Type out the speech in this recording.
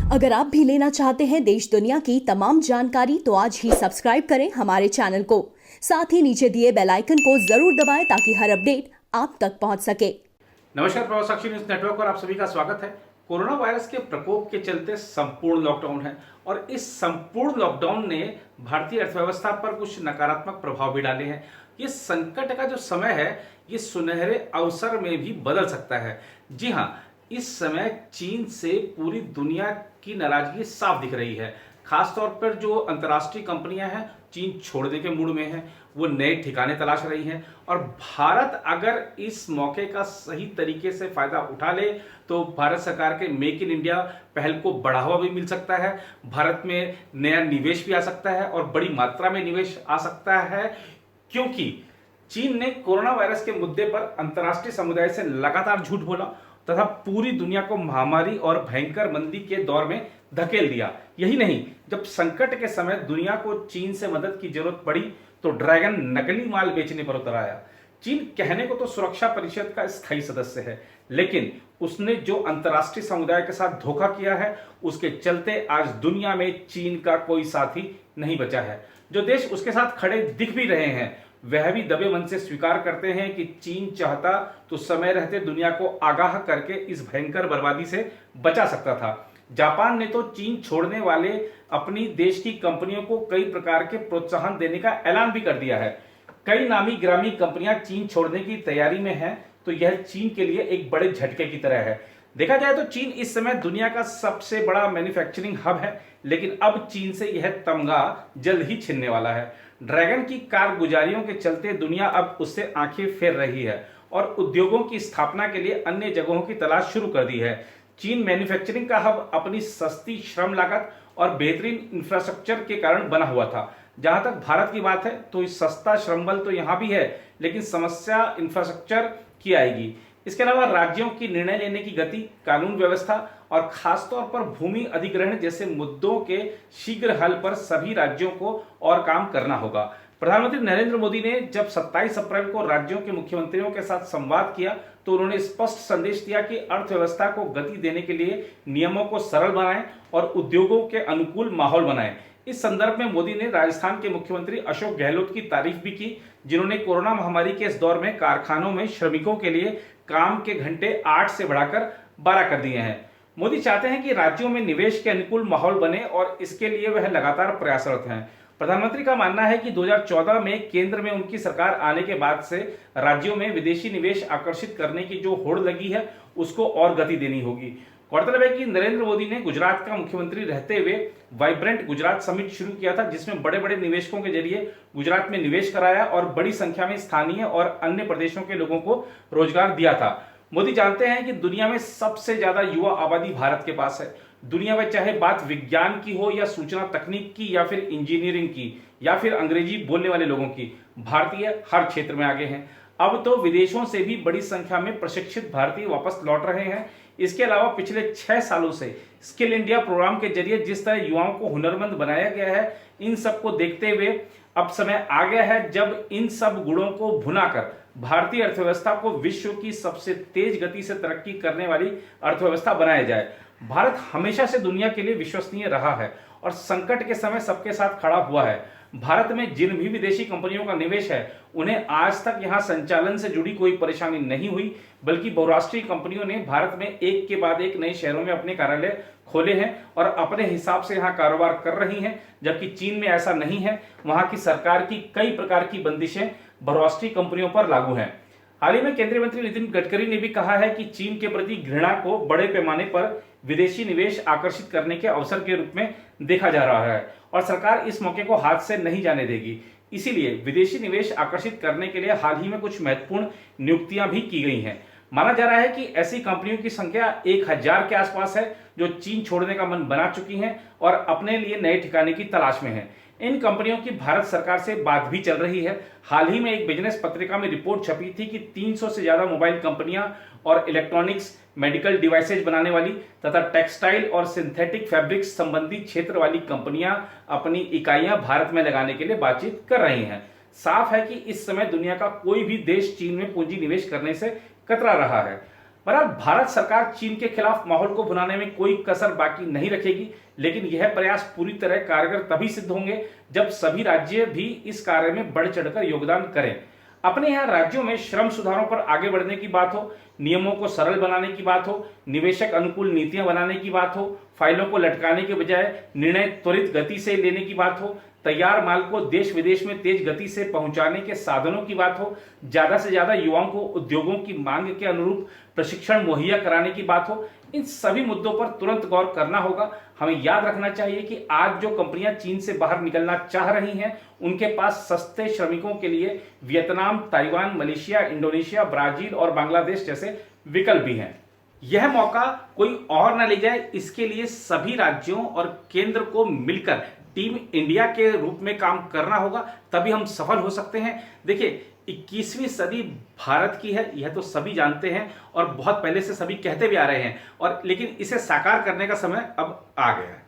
अगर आप भी लेना चाहते हैं देश दुनिया की तमाम जानकारी तो आज ही सब्सक्राइब करें हमारे चैनल को। साथ ही नीचे दिए बेल आइकन को जरूर दबाएं ताकि हर अपडेट आप तक पहुंच सके। नमस्कार, प्रवास साक्षी न्यूज नेटवर्क पर आप सभी का स्वागत है। कोरोना वायरस के प्रकोप के चलते संपूर्ण लॉकडाउन है और इस संपूर्ण लॉकडाउन ने भारतीय अर्थव्यवस्था पर कुछ नकारात्मक प्रभाव भी डाले हैं। ये संकट का जो समय है ये सुनहरे अवसर में भी बदल सकता है। जी हाँ, इस समय चीन से पूरी दुनिया की नाराजगी साफ दिख रही है। खासतौर पर जो अंतर्राष्ट्रीय कंपनियां हैं चीन छोड़ने के मूड में हैं, वो नए ठिकाने तलाश रही हैं और भारत अगर इस मौके का सही तरीके से फायदा उठा ले तो भारत सरकार के मेक इन इंडिया पहल को बढ़ावा भी मिल सकता है। भारत में नया निवेश भी आ सकता है और बड़ी मात्रा में निवेश आ सकता है, क्योंकि चीन ने कोरोना वायरस के मुद्दे पर अंतर्राष्ट्रीय समुदाय से लगातार झूठ बोला तथा पूरी दुनिया को महामारी और भयंकर मंदी के दौर में धकेल दिया। यही नहीं, जब संकट के समय दुनिया को चीन से मदद की जरूरत पड़ी तो ड्रैगन नकली माल बेचने पर उतर आया। चीन कहने को तो सुरक्षा परिषद का स्थायी सदस्य है, लेकिन उसने जो अंतर्राष्ट्रीय समुदाय के साथ धोखा किया है उसके चलते आज दुनिया में चीन का कोई साथी नहीं बचा है। जो देश उसके साथ खड़े दिख भी रहे हैं वह भी दबे मन से स्वीकार करते हैं कि चीन चाहता तो समय रहते दुनिया को आगाह करके इस भयंकर बर्बादी से बचा सकता था। जापान ने तो चीन छोड़ने वाले अपनी देश की कंपनियों को कई प्रकार के प्रोत्साहन देने का ऐलान भी कर दिया है। कई नामी गिरामी कंपनियां चीन छोड़ने की तैयारी में हैं, तो यह चीन के लिए एक बड़े झटके की तरह है। देखा जाए तो चीन इस समय दुनिया का सबसे बड़ा मैन्युफैक्चरिंग हब है, लेकिन अब चीन से यह तमगा जल्द ही छिनने वाला है। ड्रैगन की कारगुजारियों के चलते दुनिया अब उससे आंखें फेर रही है और उद्योगों की स्थापना के लिए अन्य जगहों की तलाश शुरू कर दी है। चीन मैन्युफैक्चरिंग का हब अपनी सस्ती श्रम लागत और बेहतरीन इंफ्रास्ट्रक्चर के कारण बना हुआ था। जहां तक भारत की बात है तो इस सस्ता श्रम बल तो यहां भी है, लेकिन समस्या इंफ्रास्ट्रक्चर की आएगी। इसके अलावा राज्यों की निर्णय लेने की गति, कानून व्यवस्था और खासतौर पर भूमि अधिग्रहण जैसे मुद्दों के शीघ्र हल पर सभी राज्यों को और काम करना होगा। प्रधानमंत्री नरेंद्र मोदी ने जब 27 अप्रैल को राज्यों के मुख्यमंत्रियों के साथ संवाद किया तो उन्होंने स्पष्ट संदेश दिया कि अर्थव्यवस्था को गति देने के लिए नियमों को सरल बनाएं और उद्योगों के अनुकूल माहौल बनाएं। इस संदर्भ में मोदी ने राजस्थान के मुख्यमंत्री अशोक गहलोत की तारीफ भी की, जिन्होंने कोरोना महामारी के इस दौर में कारखानों में श्रमिकों के लिए काम के घंटे 8 से बढ़ाकर 12 कर दिए हैं। मोदी चाहते हैं कि राज्यों में निवेश के अनुकूल माहौल बने और इसके लिए वह लगातार प्रयासरत हैं। प्रधानमंत्री का मानना है कि 2014 में केंद्र में उनकी सरकार आने के बाद से राज्यों में विदेशी निवेश आकर्षित करने की जो होड़ लगी है उसको और गति देनी होगी। गौरतलब है कि नरेंद्र मोदी ने गुजरात का मुख्यमंत्री रहते हुए वाइब्रेंट गुजरात समिट शुरू किया था, जिसमें बड़े बड़े निवेशकों के जरिए गुजरात में निवेश कराया और बड़ी संख्या में स्थानीय और अन्य प्रदेशों के लोगों को रोजगार दिया था। मोदी जानते हैं कि दुनिया में सबसे ज्यादा युवा आबादी भारत के पास है। दुनिया में चाहे बात विज्ञान की हो या सूचना तकनीक की या फिर इंजीनियरिंग की या फिर अंग्रेजी बोलने वाले लोगों की, भारतीय हर क्षेत्र में आगे हैं। अब तो विदेशों से भी बड़ी संख्या में प्रशिक्षित भारतीय वापस लौट रहे हैं। इसके अलावा पिछले 6 सालों से स्किल इंडिया प्रोग्राम के जरिए जिस तरह युवाओं को हुनरमंद बनाया गया है, इन सब को देखते हुए अब समय आ गया है जब इन सब गुणों को भुनाकर भारतीय अर्थव्यवस्था को विश्व की सबसे तेज गति से तरक्की करने वाली अर्थव्यवस्था बनाया जाए। भारत हमेशा से दुनिया के लिए विश्वसनीय रहा है और संकट के समय सबके साथ खड़ा हुआ है। भारत में जिन भी विदेशी कंपनियों का निवेश है उन्हें आज तक यहां संचालन से जुड़ी कोई परेशानी नहीं हुई, बल्कि बहुराष्ट्रीय कंपनियों ने भारत में एक के बाद एक नए शहरों में अपने कार्यालय खोले हैं और अपने हिसाब से यहां कारोबार कर रही हैं। जबकि चीन में ऐसा नहीं है, वहां की सरकार की कई प्रकार की बंदिशें बहुराष्ट्रीय कंपनियों पर लागू हैं। हाल ही में केंद्रीय मंत्री नितिन गडकरी ने भी कहा है कि चीन के प्रति घृणा को बड़े पैमाने पर विदेशी निवेश आकर्षित करने के अवसर के रूप में देखा जा रहा है और सरकार इस मौके को हाथ से नहीं जाने देगी। इसीलिए विदेशी निवेश आकर्षित करने के लिए हाल ही में कुछ महत्वपूर्ण नियुक्तियां भी की गई हैं। माना जा रहा है कि ऐसी कंपनियों की संख्या 1000 के आसपास है जो चीन छोड़ने का मन बना चुकी हैं और अपने लिए नए ठिकाने की तलाश में हैं। इन कंपनियों की भारत सरकार से बात भी चल रही है। हाल ही में एक बिजनेस पत्रिका में रिपोर्ट छपी थी कि 300 से ज्यादा मोबाइल कंपनियां और इलेक्ट्रॉनिक्स, मेडिकल डिवाइसेज बनाने वाली तथा टेक्सटाइल और सिंथेटिक फैब्रिक्स संबंधी क्षेत्र वाली कंपनियां अपनी इकाइयां भारत में लगाने के लिए बातचीत कर रही हैं। साफ है कि इस समय दुनिया का कोई भी देश चीन में पूंजी निवेश करने से कतरा रहा है। बहरहाल भारत सरकार चीन के खिलाफ माहौल को भुनाने में कोई कसर बाकी नहीं रखेगी, लेकिन यह प्रयास पूरी तरह कारगर तभी सिद्ध होंगे जब सभी राज्य भी इस कार्य में बढ़ चढ़कर योगदान करें। अपने यहाँ राज्यों में श्रम सुधारों पर आगे बढ़ने की बात हो, नियमों को सरल बनाने की बात हो, निवेशक अनुकूल नीतियां बनाने की बात हो, फाइलों को लटकाने के बजाय निर्णय त्वरित गति से लेने की बात हो, तैयार माल को देश विदेश में तेज गति से पहुंचाने के साधनों की बात हो, ज्यादा से ज्यादा युवाओं को उद्योगों की मांग के अनुरूप प्रशिक्षण मुहैया कराने की बात हो, इन सभी मुद्दों पर तुरंत गौर करना होगा। हमें याद रखना चाहिए कि आज जो कंपनियां चीन से बाहर निकलना चाह रही हैं, उनके पास सस्ते श्रमिकों के लिए Vietnam, Taiwan, Malaysia, Indonesia, Brazil और बांग्लादेश जैसे विकल्प भी हैं। यह मौका कोई और न ले जाए, इसके लिए सभी राज्यों और केंद्र को मिलकर टीम इंडिया के रूप में काम करना होगा, तभी हम सफल हो सकते हैं। देखिए, 21वीं सदी भारत की है, यह तो सभी जानते हैं और बहुत पहले से सभी कहते भी आ रहे हैं, और लेकिन इसे साकार करने का समय अब आ गया है।